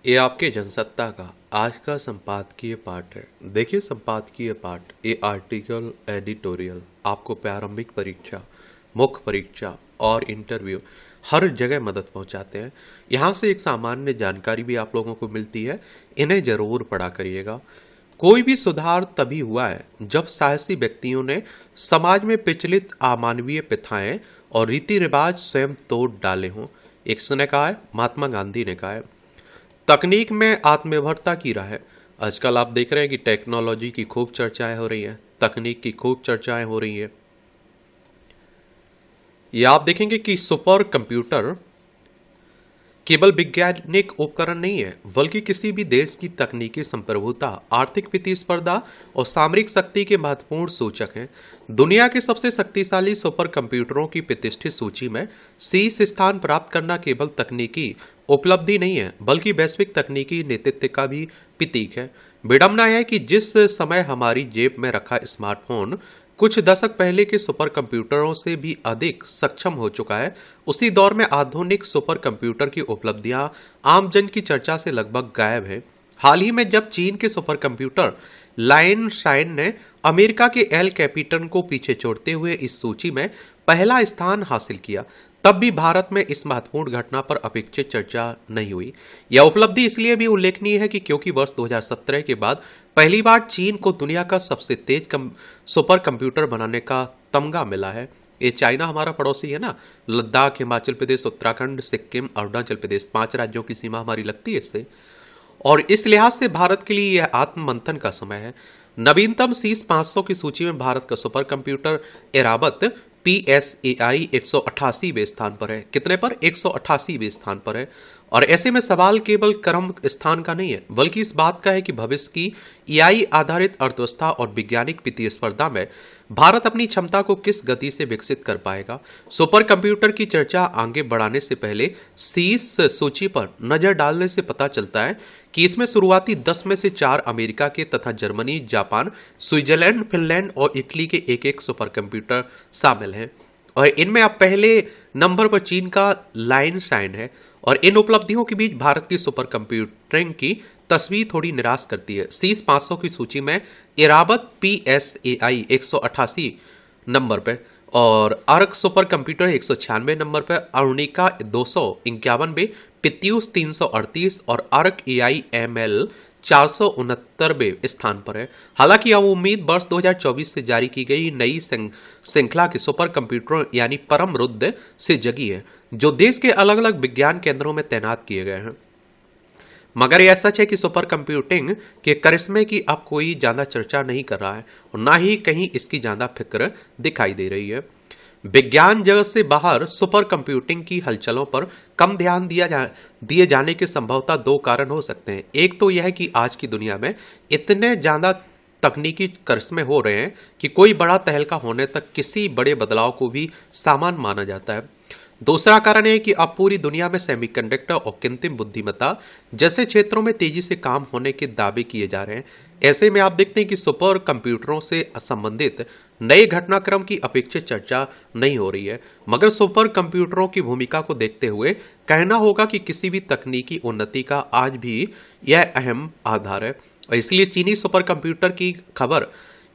ये आपके जनसत्ता का आज का संपादकीय पाठ है। देखिए, संपादकीय पाठ ये आर्टिकल, एडिटोरियल आपको प्रारंभिक परीक्षा, मुख्य परीक्षा और इंटरव्यू हर जगह मदद पहुंचाते हैं। यहाँ से एक सामान्य जानकारी भी आप लोगों को मिलती है। इन्हें जरूर पढ़ा करिएगा। कोई भी सुधार तभी हुआ है जब साहसी व्यक्तियों ने समाज में प्रचलित अमानवीय प्रथाएं और रीति रिवाज स्वयं तोड़ डाले हों। एक ने कहा है, महात्मा गांधी ने कहा है। तकनीक में आत्मनिर्भरता की राह है। आजकल आप देख रहे हैं कि टेक्नोलॉजी की खूब चर्चाएं हो रही हैं, तकनीक की खूब चर्चाएं हो रही हैं। ये आप देखेंगे कि सुपर कंप्यूटर केवल वैज्ञानिक उपकरण नहीं है, बल्कि किसी भी देश की तकनीकी संप्रभुता, आर्थिक प्रतिस्पर्धा और सामरिक शक्ति के महत्वपूर्ण सूचक हैं। दुनिया के सबसे शक्तिशाली सुपर कंप्यूटरों की प्रतिष्ठित सूची में शीर्ष स्थान प्राप्त करना केवल तकनीकी उपलब्धि नहीं है, बल्कि वैश्विक तकनीकी नेतृत्व का भी प्रतीक है। विडंबना है कि जिस समय हमारी जेब में रखा स्मार्टफोन कुछ दशक पहले के सुपर कंप्यूटरों से भी अधिक सक्षम हो चुका है, उसी दौर में आधुनिक सुपर कंप्यूटर की उपलब्धियां आम जन की चर्चा से लगभग गायब है। हाल ही में जब चीन के सुपर कंप्यूटर लाइन शाइन ने अमेरिका के एल कैपिटन को पीछे छोड़ते हुए इस सूची में पहला स्थान हासिल किया, तब भी भारत में इस महत्वपूर्ण घटना पर अपेक्षित चर्चा नहीं हुई। यह उपलब्धि इसलिए भी उल्लेखनीय है कि क्योंकि वर्ष 2017 के बाद पहली बार चीन को दुनिया का सबसे तेज सुपर कंप्यूटर बनाने का तमगा मिला है। ये चाइना हमारा पड़ोसी है ना। लद्दाख, हिमाचल प्रदेश, उत्तराखंड, सिक्किम, अरुणाचल प्रदेश, 5 राज्यों की सीमा हमारी लगती है इससे। और इस लिहाज से भारत के लिए यह आत्म मंथन का समय है। नवीनतम शीर्ष 500 की सूची में भारत का सुपर कंप्यूटर एरावत PSAI 188वें स्थान पर है। कितने पर? 188वें स्थान पर है। और ऐसे में सवाल केवल क्रम स्थान का नहीं है, बल्कि इस बात का है कि भविष्य की AI आधारित अर्थव्यवस्था और वैज्ञानिक प्रतिस्पर्धा में भारत अपनी क्षमता को किस गति से विकसित कर पाएगा। सुपर कंप्यूटर की चर्चा आगे बढ़ाने से पहले शीर्ष सूची पर नजर डालने से पता चलता है कि इसमें शुरुआती 10 में से 4 अमेरिका के तथा जर्मनी, जापान, स्विट्जरलैंड, फिनलैंड और इटली के एक सुपर कंप्यूटर शामिल हैं। और इनमें अब पहले नंबर पर चीन का लाइन शाइन है। और इन उपलब्धियों के बीच भारत की सुपर कंप्यूटिंग की तस्वीर थोड़ी निराश करती है। शीर्ष 500 की सूची में इरावत PSAI 188 नंबर पे और अर्क सुपर कंप्यूटर 196 नंबर पे, अरुणिका 251, पित्यूस 338 और अर्क AIML 469वें स्थान पर है। हालांकि अब उम्मीद वर्ष 2024 से जारी की गई नई श्रृंखला के सुपर कंप्यूटरों यानी परम रुद्र से जगी है, जो देश के अलग अलग विज्ञान केंद्रों में तैनात किए गए हैं। मगर यह सच है कि सुपर कंप्यूटिंग के करिश्मे की अब कोई ज्यादा चर्चा नहीं कर रहा है और ना ही कहीं इसकी ज्यादा फिक्र दिखाई दे रही है। विज्ञान जगत से बाहर सुपर कंप्यूटिंग की हलचलों पर कम ध्यान दिए जाने के संभवतः 2 कारण हो सकते हैं। एक तो यह है कि आज की दुनिया में इतने ज्यादा तकनीकी करिश्मे हो रहे हैं कि कोई बड़ा तहलका होने तक किसी बड़े बदलाव को भी सामान्य माना जाता है। दूसरा कारण है कि अब पूरी दुनिया में सेमीकंडक्टर और कृत्रिम बुद्धिमत्ता जैसे क्षेत्रों में तेजी से काम होने के दावे किए जा रहे हैं। ऐसे में आप देखते हैं कि सुपर कंप्यूटरों से संबंधित नए घटनाक्रम की अपेक्षित चर्चा नहीं हो रही है। मगर सुपर कंप्यूटरों की भूमिका को देखते हुए कहना होगा कि किसी भी तकनीकी उन्नति का आज भी यह अहम आधार है। और इसलिए चीनी सुपर कंप्यूटर की खबर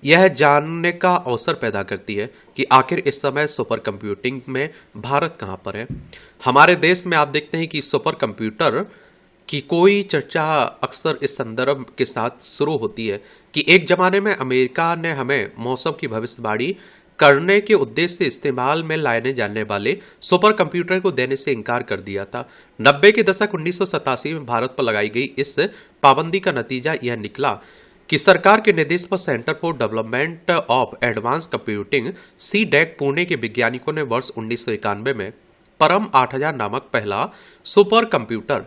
यह जानने का अवसर पैदा करती है कि आखिर इस समय सुपर कंप्यूटिंग में भारत कहां पर है। हमारे देश में आप देखते हैं कि सुपर कंप्यूटर की कोई चर्चा अक्सर इस संदर्भ के साथ शुरू होती है कि एक जमाने में अमेरिका ने हमें मौसम की भविष्यवाणी करने के उद्देश्य से इस्तेमाल में लाने जाने वाले सुपर कंप्यूटर को देने से इनकार कर दिया था। 90 के दशक 1987 में भारत पर लगाई गई इस पाबंदी का नतीजा यह निकला कि सरकार के निर्देश पर centre for development of advance computing CDAC Pune के वैज्ञानिकों ने वर्ष 1991 में परम 8000 नामक पहला सुपर कंप्यूटर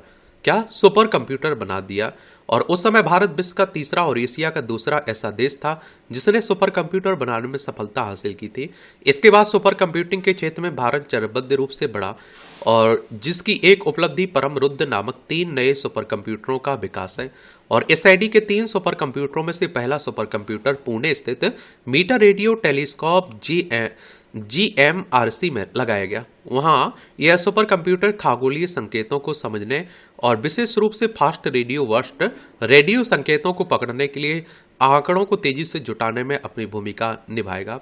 बना दिया। और उस समय भारत विश्व का तीसरा और एशिया का दूसरा ऐसा देश था जिसने सुपर कंप्यूटर बनाने में सफलता हासिल की थी। इसके बाद सुपर कंप्यूटिंग के क्षेत्र में भारत चरणबद्ध रूप से बढ़ा और जिसकी एक उपलब्धि परम रुद्र नामक 3 नए सुपर कंप्यूटरों का विकास है। और SID के 3 सुपर कंप्यूटरों में से पहला सुपर कंप्यूटर पुणे स्थित मीटर रेडियो टेलीस्कोप GMRC में लगाया गया। वहां यह सुपर कंप्यूटर खगोलीय संकेतों को समझने और विशेष रूप से फास्ट रेडियो बर्स्ट रेडियो संकेतों को पकड़ने के लिए आंकड़ों को तेजी से जुटाने में अपनी भूमिका निभाएगा।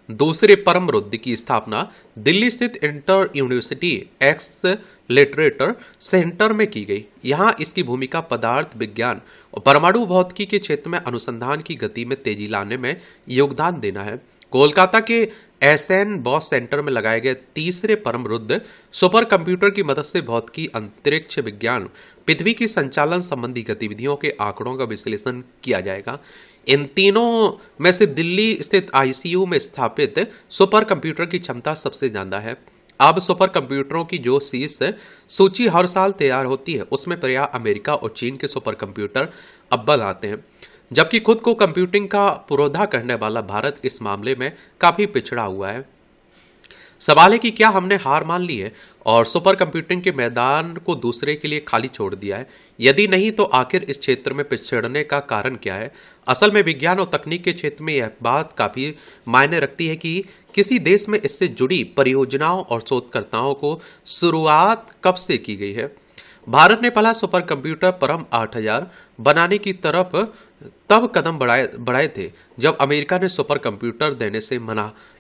दूसरे परम रुद्र की स्थापना दिल्ली स्थित इंटर यूनिवर्सिटी एक्सलेटरेटर सेंटर में की गई। यहां इसकी भूमिका पदार्थ विज्ञान और परमाणु भौतिकी के क्षेत्र में अनुसंधान की गति में तेजी लाने में योगदान देना है। कोलकाता के एसएन बॉस सेंटर में लगाए गए तीसरे परम रुद्र सुपर कंप्यूटर की मदद से भौतिकी, अंतरिक्ष विज्ञान, पृथ्वी की संचालन संबंधी गतिविधियों के आंकड़ों का विश्लेषण किया जाएगा। इन तीनों में से दिल्ली स्थित आईसीयू में स्थापित सुपर कंप्यूटर की क्षमता सबसे ज्यादा है। अब सुपर कंप्यूटरों की जो शीर्ष सूची हर साल तैयार होती है उसमें प्रायः अमेरिका और चीन के सुपर कंप्यूटर अव्वल आते हैं, जबकि खुद को कंप्यूटिंग का पुरोधा करने वाला भारत इस मामले में काफी पिछड़ा हुआ है। सवाल है कि क्या हमने हार मान ली है और सुपर कंप्यूटिंग के मैदान को दूसरे के लिए खाली छोड़ दिया है? यदि नहीं तो आखिर इस क्षेत्र में पिछड़ने का कारण क्या है? असल में विज्ञान और तकनीक के क्षेत्र में यह बात काफी मायने रखती है कि किसी देश में इससे जुड़ी परियोजनाओं और शोधकर्ताओं को शुरुआत कब से की गई है। भारत ने पहला सुपर कंप्यूटर परम 8000 बनाने की तरफ तब कदम बढ़ाए थे जब अमेरिका ने सुपर कंप्यूटर देने से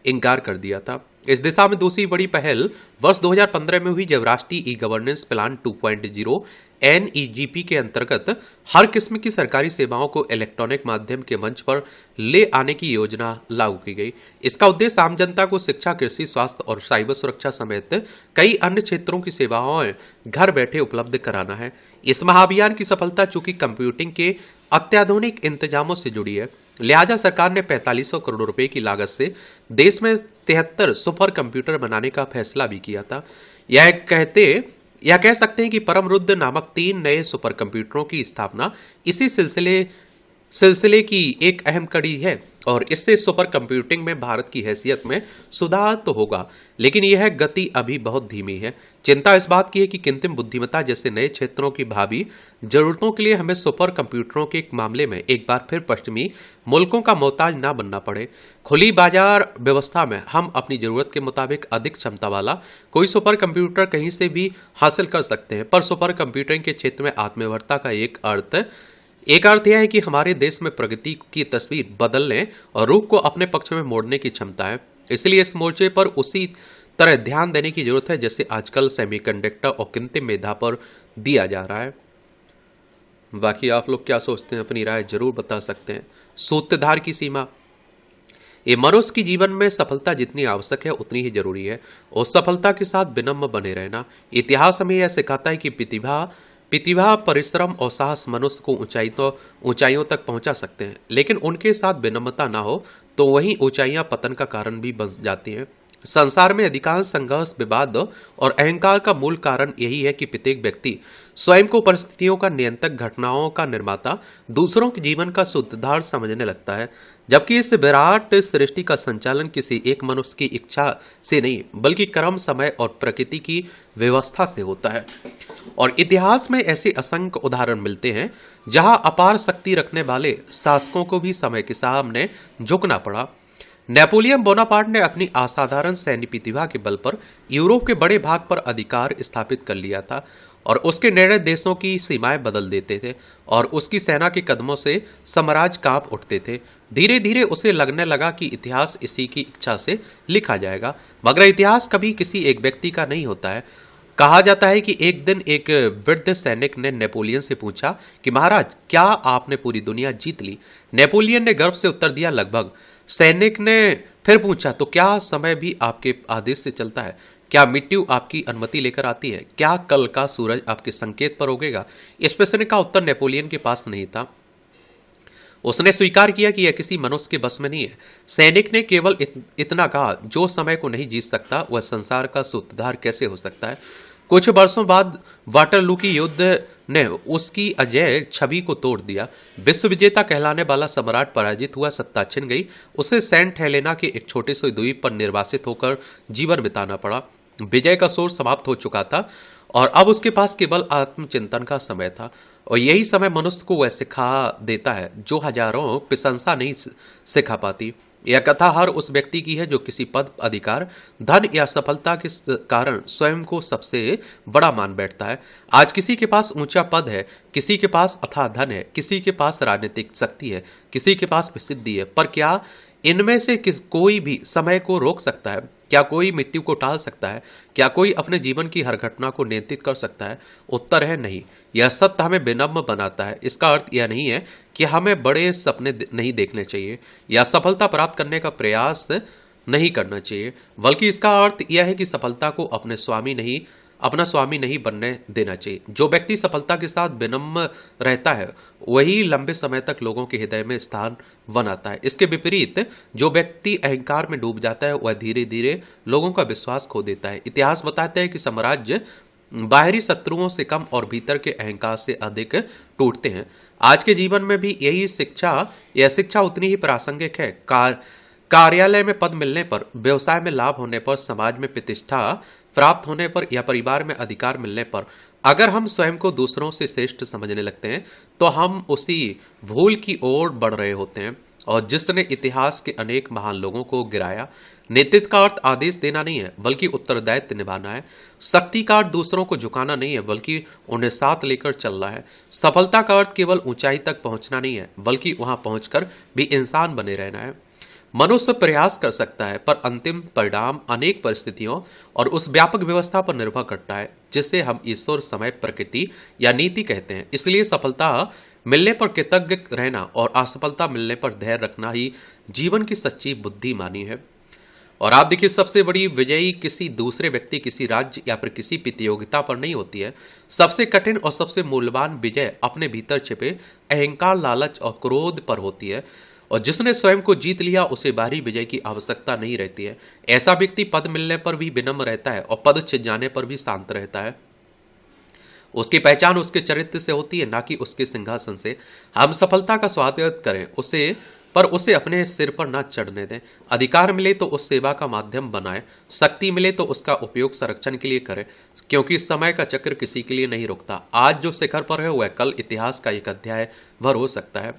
इनकार कर दिया था। इस दिशा में दूसरी बड़ी पहल वर्ष 2015 में हुई जब राष्ट्रीय ई गवर्नेंस प्लान 2.0 NEGP के अंतर्गत हर किस्म की सरकारी सेवाओं को इलेक्ट्रॉनिक माध्यम के मंच पर ले आने की योजना लागू की गई। इसका उद्देश्य आम जनता को शिक्षा, कृषि, स्वास्थ्य और साइबर सुरक्षा समेत कई अन्य क्षेत्रों की सेवाएं घर बैठे उपलब्ध कराना है। इस महाअभियान की सफलता चूंकि कंप्यूटिंग के अत्याधुनिक इंतजामों से जुड़ी है, लिहाजा सरकार ने 4500 करोड़ रुपए की लागत से देश में 73 सुपर कंप्यूटर बनाने का फैसला भी किया था। यह कह सकते हैं कि परम रुद्र नामक 3 नए सुपर कंप्यूटरों की स्थापना इसी सिलसिले की एक अहम कड़ी है और इससे सुपर कंप्यूटिंग में भारत की हैसियत में सुधार तो होगा, लेकिन यह गति अभी बहुत धीमी है। चिंता इस बात की है कि कृत्रिम बुद्धिमत्ता जैसे नए क्षेत्रों की भावी जरूरतों के लिए हमें सुपर कंप्यूटरों के मामले में एक बार फिर पश्चिमी मुल्कों का मोहताज ना बनना पड़े। खुली बाजार व्यवस्था में हम अपनी जरूरत के मुताबिक अधिक क्षमता वाला कोई सुपर कंप्यूटर कहीं से भी हासिल कर सकते हैं, पर सुपर कंप्यूटिंग के क्षेत्र में आत्मनिर्भरता का एक अर्थ यह है कि हमारे देश में प्रगति की तस्वीर बदलने और रूख को अपने पक्ष में मोड़ने की क्षमता है। इसलिए इस मोर्चे पर उसी तरह ध्यान देने की जरूरत है जैसे आजकल सेमीकंडक्टर और कृत्रिम मेधा पर दिया जा रहा है। बाकी आप लोग क्या सोचते हैं, अपनी राय जरूर बता सकते हैं। सूत्रधार की सीमा, ये मनुष्य की जीवन में सफलता जितनी आवश्यक है उतनी ही जरूरी है और सफलता के साथ विनम्र बने रहना। इतिहास हमें यह सिखाता है कि प्रतिभा, परिश्रम और साहस मनुष्य को ऊंचाइयों तक पहुंचा सकते हैं, लेकिन उनके साथ विनम्रता ना हो तो वही ऊंचाइयां पतन का कारण भी बन जाती हैं। संसार में अधिकांश संघर्ष, विवाद और अहंकार का मूल कारण यही है कि प्रत्येक व्यक्ति स्वयं को परिस्थितियों का नियंत्रक, घटनाओं का निर्माता, दूसरों के जीवन का सूत्रधार समझने लगता है, जबकि इस विराट सृष्टि का संचालन किसी एक मनुष्य की इच्छा से नहीं बल्कि कर्म, समय और प्रकृति की व्यवस्था से होता है। और इतिहास में ऐसे असंख्य उदाहरण मिलते हैं जहां अपार शक्ति रखने वाले शासकों को भी समय के सामने झुकना पड़ा। नेपोलियन बोनापार्ट ने अपनी असाधारण सैन्य प्रतिभा के बल पर यूरोप के बड़े भाग पर अधिकार स्थापित कर लिया था और उसके निर्णय देशों की सीमाएं बदल देते थे और उसकी सेना के कदमों से साम्राज्य कांप उठते थे। धीरे धीरे उसे लगने लगा कि इतिहास इसी की इच्छा से लिखा जाएगा, मगर इतिहास कभी किसी एक व्यक्ति का नहीं होता है। कहा जाता है कि एक दिन एक वृद्ध सैनिक ने नेपोलियन से पूछा कि महाराज, क्या आपने पूरी दुनिया जीत ली? नेपोलियन ने गर्व से उत्तर दिया, लगभग। सैनिक ने फिर पूछा, तो क्या समय भी आपके आदेश से चलता है? क्या मृत्यु आपकी अनुमति लेकर आती है? क्या कल का सूरज आपके संकेत पर उगेगा? इस प्रश्न का उत्तर नेपोलियन के पास नहीं था। उसने स्वीकार किया कि यह किसी मनुष्य के बस में नहीं है। सैनिक ने केवल इतना कहा, जो समय को नहीं जीत सकता वह संसार का सूत्रधार कैसे हो सकता है? कुछ वर्षों बाद वाटरलू की युद्ध ने उसकी अजय छवि को तोड़ दिया। विश्व विजेता कहलाने वाला सम्राट पराजित हुआ, सत्ता छिन गई। उसे सेंट हेलेना के एक छोटे से द्वीप पर निर्वासित होकर जीवन बिताना पड़ा। विजय का शोर समाप्त हो चुका था और अब उसके पास केवल आत्मचिंतन का समय था, और यही समय मनुष्य को वह सिखा देता है जो हजारों प्रशंसा नहीं सिखा पाती। यह कथा हर उस व्यक्ति की है जो किसी पद, अधिकार, धन या सफलता के कारण स्वयं को सबसे बड़ा मान बैठता है। आज किसी के पास ऊंचा पद है, किसी के पास अथाह धन है, किसी के पास राजनीतिक शक्ति है, किसी के पास प्रसिद्धि है, पर क्या इनमें से कोई भी समय को रोक सकता है? क्या कोई मृत्यु को टाल सकता है? क्या कोई अपने जीवन की हर घटना को नियंत्रित कर सकता है? उत्तर है नहीं। यह सत्य हमें विनम्र बनाता है। इसका अर्थ यह नहीं है कि हमें बड़े सपने नहीं देखने चाहिए या सफलता प्राप्त करने का प्रयास नहीं करना चाहिए, बल्कि इसका अर्थ यह है कि सफलता को अपना स्वामी नहीं बनने देना चाहिए। जो व्यक्ति सफलता के साथ विनम्र रहता है वही लंबे समय तक लोगों के हृदय में स्थान बनाता है। इसके विपरीत जो व्यक्ति अहंकार में डूब जाता है वह धीरे धीरे लोगों का विश्वास खो देता है। इतिहास बताता है कि साम्राज्य बाहरी शत्रुओं से कम और भीतर के अहंकार से अधिक टूटते हैं। आज के जीवन में भी यह शिक्षा उतनी ही प्रासंगिक है। कार्यालय में पद मिलने पर, व्यवसाय में लाभ होने पर, समाज में प्रतिष्ठा प्राप्त होने पर या परिवार में अधिकार मिलने पर अगर हम स्वयं को दूसरों से श्रेष्ठ समझने लगते हैं तो हम उसी भूल की ओर बढ़ रहे होते हैं और जिसने इतिहास के अनेक महान लोगों को गिराया। नेतृत्व का अर्थ आदेश देना नहीं है बल्कि उत्तरदायित्व निभाना है। शक्ति का अर्थ दूसरों को झुकाना नहीं है बल्कि उन्हें साथ लेकर चलना है। सफलता का अर्थ केवल ऊंचाई तक पहुंचना नहीं है बल्कि वहां पहुंचकर भी इंसान बने रहना है। मनुष्य प्रयास कर सकता है पर अंतिम परिणाम अनेक परिस्थितियों और उस व्यापक व्यवस्था पर निर्भर करता है जिसे हम ईश्वर, समय, प्रकृति या नीति कहते हैं। इसलिए सफलता मिलने पर कृतज्ञ रहना और असफलता मिलने पर धैर्य रखना ही जीवन की सच्ची बुद्धिमानी है। और आप देखिए, सबसे बड़ी विजयी किसी दूसरे व्यक्ति, किसी राज्य या फिर किसी प्रतियोगिता पर नहीं होती है। सबसे कठिन और सबसे मूल्यवान विजय अपने भीतर छिपे अहंकार, लालच और क्रोध पर होती है। और जिसने स्वयं को जीत लिया उसे बाहरी विजय की आवश्यकता नहीं रहती है। ऐसा व्यक्ति पद मिलने पर भी विनम्र रहता है और पद छिन जाने पर भी शांत रहता है। उसकी पहचान उसके चरित्र से होती है, ना कि उसके सिंहासन से। हम सफलता का स्वागत करें पर उसे अपने सिर पर ना चढ़ने दें। अधिकार मिले तो उस सेवा का माध्यम बनाए, शक्ति मिले तो उसका उपयोग संरक्षण के लिए करें, क्योंकि समय का चक्र किसी के लिए नहीं रुकता। आज जो शिखर पर है वह कल इतिहास का एक अध्याय भर हो सकता है।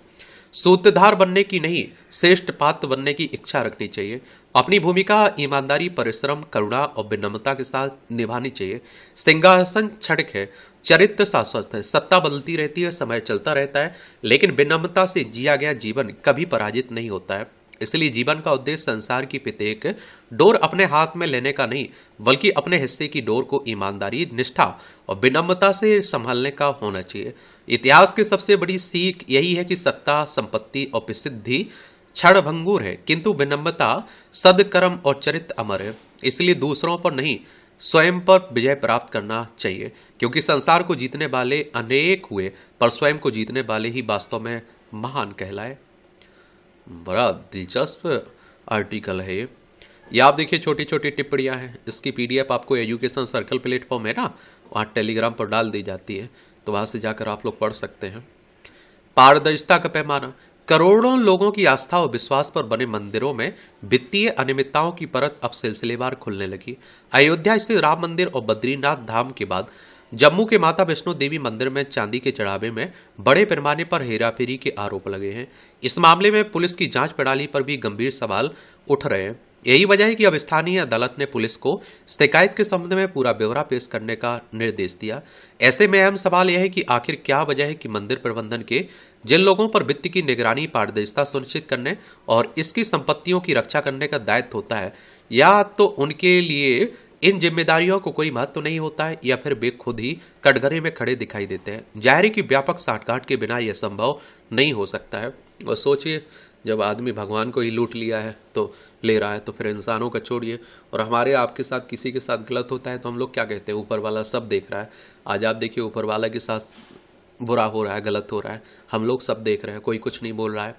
सूत्रधार बनने की नहीं, श्रेष्ठ पात्र बनने की इच्छा रखनी चाहिए। अपनी भूमिका ईमानदारी, परिश्रम, करुणा और विनम्रता के साथ निभानी चाहिए। सिंहासन क्षणिक है, चरित्र शाश्वत है। सत्ता बदलती रहती है, समय चलता रहता है, लेकिन विनम्रता से जिया गया जीवन कभी पराजित नहीं होता है। इसलिए जीवन का उद्देश्य संसार की प्रत्येक डोर अपने हाथ में लेने का नहीं बल्कि अपने हिस्से की डोर को ईमानदारी, निष्ठा और विनम्रता से संभालने का होना चाहिए। इतिहास की सबसे बड़ी सीख यही है कि सत्ता, संपत्ति और प्रसिद्धि क्षणभंगुर है, किंतु विनम्रता, सद्कर्म और चरित्र अमर है। इसलिए दूसरों पर नहीं, स्वयं पर विजय प्राप्त करना चाहिए, क्योंकि संसार को जीतने वाले अनेक हुए पर स्वयं को जीतने वाले ही वास्तव में महान कहलाए। बड़ा दिलचस्प आर्टिकल है ये आप देखिए, छोटी छोटी टिप्पणियां हैं। इसकी पीडीएफ आपको एजुकेशन सर्कल प्लेटफॉर्म है ना, वहाँ टेलीग्राम पर डाल दी जाती है, तो वहाँ से जाकर आप लोग पढ़ सकते हैं। पारदर्शिता का पैमाना। करोड़ों लोगों की आस्था और विश्वास पर बने मंदिरों में वित्तीय अनियमितताओं की परत अब सिलसिलेवार खुलने लगी। अयोध्या स्थित राम मंदिर और बद्रीनाथ धाम के बाद जम्मू के माता वैष्णो देवी मंदिर में चांदी के चढ़ावे में बड़े पैमाने पर हेराफेरी के आरोप लगे हैं। इस मामले में पुलिस की जांच प्रणाली पर भी गंभीर सवाल उठ रहे हैं। यही वजह है कि अब स्थानीय अदालत ने पुलिस को शिकायत के संबंध में पूरा ब्यौरा पेश करने का निर्देश दिया। ऐसे में अहम सवाल यह है कि आखिर क्या वजह है कि मंदिर प्रबंधन के जिन लोगों पर वित्त की निगरानी, पारदर्शिता सुनिश्चित करने और इसकी संपत्तियों की रक्षा करने का दायित्व होता है, या तो उनके लिए इन जिम्मेदारियों को कोई महत्व नहीं होता है या फिर वे खुद ही कटघरे में खड़े दिखाई देते हैं। जाहिर है कि व्यापक साठगांठ के बिना यह संभव नहीं हो सकता है। और सोचिए, जब आदमी भगवान को ही लूट लिया है तो ले रहा है, तो फिर इंसानों का छोड़िए, और हमारे आपके साथ किसी के साथ गलत होता है तो हम लोग क्या कहते हैं, ऊपर वाला सब देख रहा है। आज आप देखिए, ऊपर वाला के साथ बुरा हो रहा है, गलत हो रहा है, हम लोग सब देख रहे हैं, कोई कुछ नहीं बोल रहा है।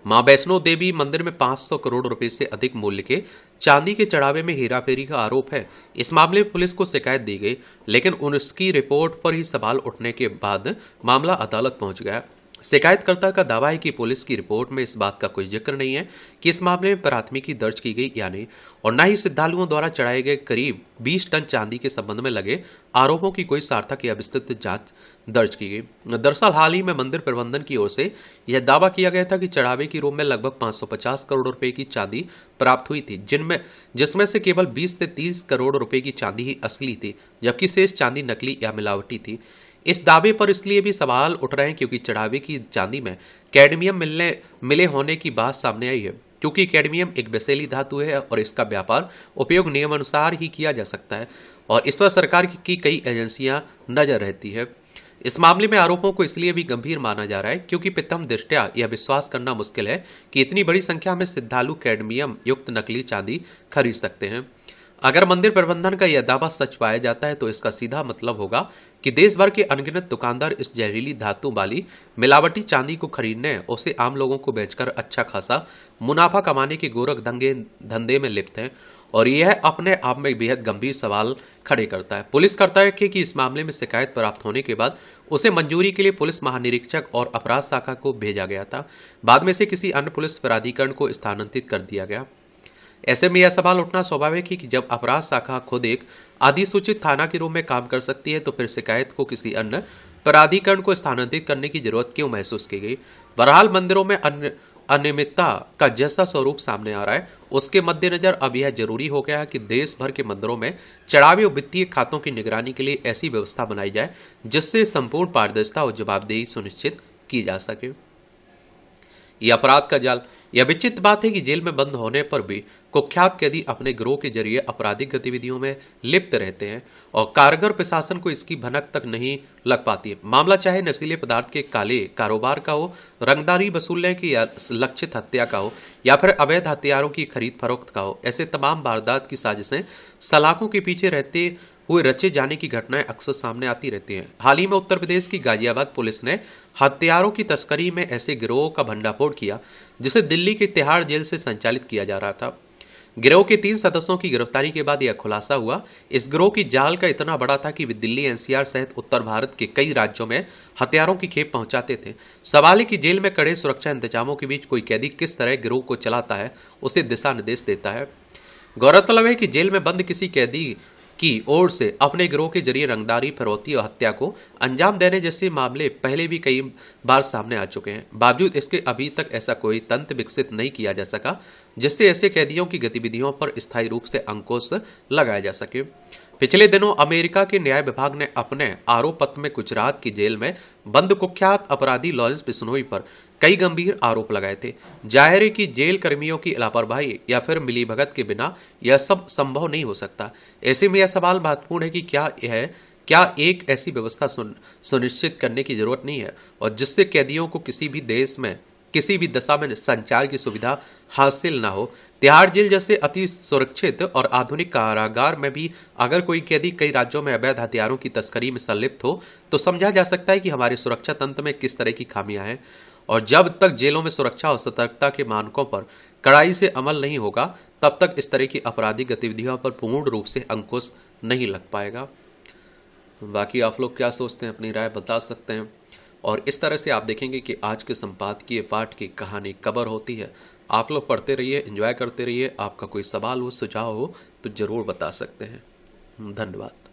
मां वैष्णो देवी मंदिर में 500 करोड़ रुपए से अधिक मूल्य के चांदी के चढ़ावे में हेराफेरी का आरोप है। इस मामले में पुलिस को शिकायत दी गई, लेकिन उसकी रिपोर्ट पर ही सवाल उठने के बाद मामला अदालत पहुंच गया। शिकायतकर्ता का दावा है कि पुलिस की रिपोर्ट में इस बात का कोई जिक्र नहीं है कि इस मामले में प्राथमिकी दर्ज की गई या नहीं, और न ही श्रद्धालुओं द्वारा चढ़ाए गए करीब 20 टन चांदी के संबंध में लगे आरोपों की कोई सार्थक या विस्तृत जांच दर्ज की गई। दरअसल हाल ही में मंदिर प्रबंधन की ओर से यह दावा किया गया था कि चढ़ावे की रूप में लगभग 550 करोड़ रुपए की चांदी प्राप्त हुई थी, जिसमें से केवल 20 से 30 करोड़ रुपए की चांदी ही असली थी, जबकि शेष चांदी नकली या मिलावटी थी। इस दावे पर इसलिए भी सवाल उठ रहे हैं क्योंकि चढ़ावे की चांदी में कैडमियम मिले होने की बात सामने आई है। क्योंकि कैडमियम एक विषैली धातु है और इसका व्यापार उपयोग नियमानुसार ही किया जा सकता है और इस पर सरकार की कई एजेंसियां नजर रहती है। इस मामले में आरोपों को इसलिए भी गंभीर माना जा रहा है क्योंकि प्रथम दृष्टया यह विश्वास करना मुश्किल है कि इतनी बड़ी संख्या में श्रद्धालु कैडमियम युक्त नकली चांदी खरीद सकते हैं। अगर मंदिर प्रबंधन का यह दावा सच पाया जाता है तो इसका सीधा मतलब होगा कि देश भर के अनगिनत दुकानदार इस जहरीली धातु वाली मिलावटी चांदी को खरीदने और उसे आम लोगों को बेचकर अच्छा खासा मुनाफा कमाने के गोरख धंधे में लिप्त हैं, और यह अपने आप में बेहद गंभीर सवाल खड़े करता है। पुलिस करता है कि इस मामले में शिकायत प्राप्त होने के बाद उसे मंजूरी के लिए पुलिस महानिरीक्षक और अपराध शाखा को भेजा गया था। बाद में से किसी अन्य पुलिस प्राधिकरण को स्थानांतरित कर दिया गया। ऐसे में यह सवाल उठना स्वाभाविक है कि जब अपराध शाखा खुद एक अधिसूचित थाना के रूप में काम कर सकती है तो फिर शिकायत को किसी अन्य प्राधिकरण को स्थानांतरित करने की जरूरत क्यों महसूस की गई। बहरहाल मंदिरों में अनियमितता का जैसा स्वरूप सामने आ रहा है उसके मद्देनजर अब यह जरूरी हो गया है कि देश भर के मंदिरों में चढ़ावे और वित्तीय खातों की निगरानी के लिए ऐसी व्यवस्था बनाई जाए जिससे संपूर्ण पारदर्शिता और जवाबदेही सुनिश्चित की जा सके। यह अपराध का जाल। यह विचित्र बात है कि जेल में बंद होने पर भी कुख्यात कैदी अपने गिरोह के जरिए आपराधिक गतिविधियों में लिप्त रहते हैं और कारगर प्रशासन को इसकी भनक तक नहीं लग पाती है। मामला चाहे नशीले पदार्थ के काले कारोबार का हो, रंगदारी वसूलने की या लक्षित हत्या का हो, या फिर अवैध हथियारों की खरीद फरोख्त का हो, ऐसे तमाम वारदात की साजिशें सलाखों के पीछे रहते हुए रचे जाने की घटनाएं अक्सर सामने आती रहती हैं। हाल ही में उत्तर प्रदेश की गाजियाबाद पुलिस ने हथियारों की तस्करी में ऐसे गिरोह का भंडाफोड़ किया जिसे दिल्ली के तिहाड़ जेल से संचालित किया जा रहा था। गिरोह के 3 सदस्यों की गिरफ्तारी के बाद यह खुलासा हुआ। इस गिरोह की जाल का इतना बड़ा था कि वे दिल्ली एनसीआर सहित उत्तर भारत के कई राज्यों में हथियारों की खेप पहुंचाते थे। सवाल है कि जेल में कड़े सुरक्षा इंतजामों के बीच कोई कैदी किस तरह गिरोह को चलाता है, उसे दिशा निर्देश देता है। गौरतलब है कि जेल में बंद किसी कैदी की ओर से अपने गिरोह के जरिए रंगदारी, फरोख्ती और हत्या को अंजाम देने जैसे मामले पहले भी कई बार सामने आ चुके हैं। बावजूद इसके अभी तक ऐसा कोई तंत्र विकसित नहीं किया जा सका जिससे ऐसे कैदियों की गतिविधियों पर स्थायी रूप से अंकुश लगाया जा सके। पिछले दिनों अमेरिका के न्याय विभाग ने अपने आरोप पत्र में गुजरात की जेल में बंद कुख्यात अपराधी लॉरेंस बिश्नोई पर कई गंभीर आरोप लगाए थे। जाहिर है कि जेल कर्मियों की लापरवाही या फिर मिलीभगत के बिना यह सब संभव नहीं हो सकता। ऐसे में यह सवाल महत्वपूर्ण है कि क्या एक ऐसी व्यवस्था सुनिश्चित करने की जरूरत नहीं है और जिससे कैदियों को किसी भी देश में किसी भी दशा में संचार की सुविधा हासिल न हो। तिहाड़ जेल जैसे अति सुरक्षित और आधुनिक कारागार में भी अगर कोई कैदी कई राज्यों में अवैध हथियारों की तस्करी में संलिप्त हो तो समझा जा सकता है कि हमारे सुरक्षा तंत्र में किस तरह की खामियां हैं। और जब तक जेलों में सुरक्षा और सतर्कता के मानकों पर कड़ाई से अमल नहीं होगा तब तक इस तरह की आपराधिक गतिविधियों पर पूर्ण रूप से अंकुश नहीं लग पाएगा। बाकी आप लोग क्या सोचते हैं, अपनी राय बता सकते हैं। और इस तरह से आप देखेंगे कि आज के संपादकीय पाठ की कहानी कबर होती है। आप लोग पढ़ते रहिए, एंजॉय करते रहिए। आपका कोई सवाल हो, सुझाव हो तो जरूर बता सकते हैं। धन्यवाद।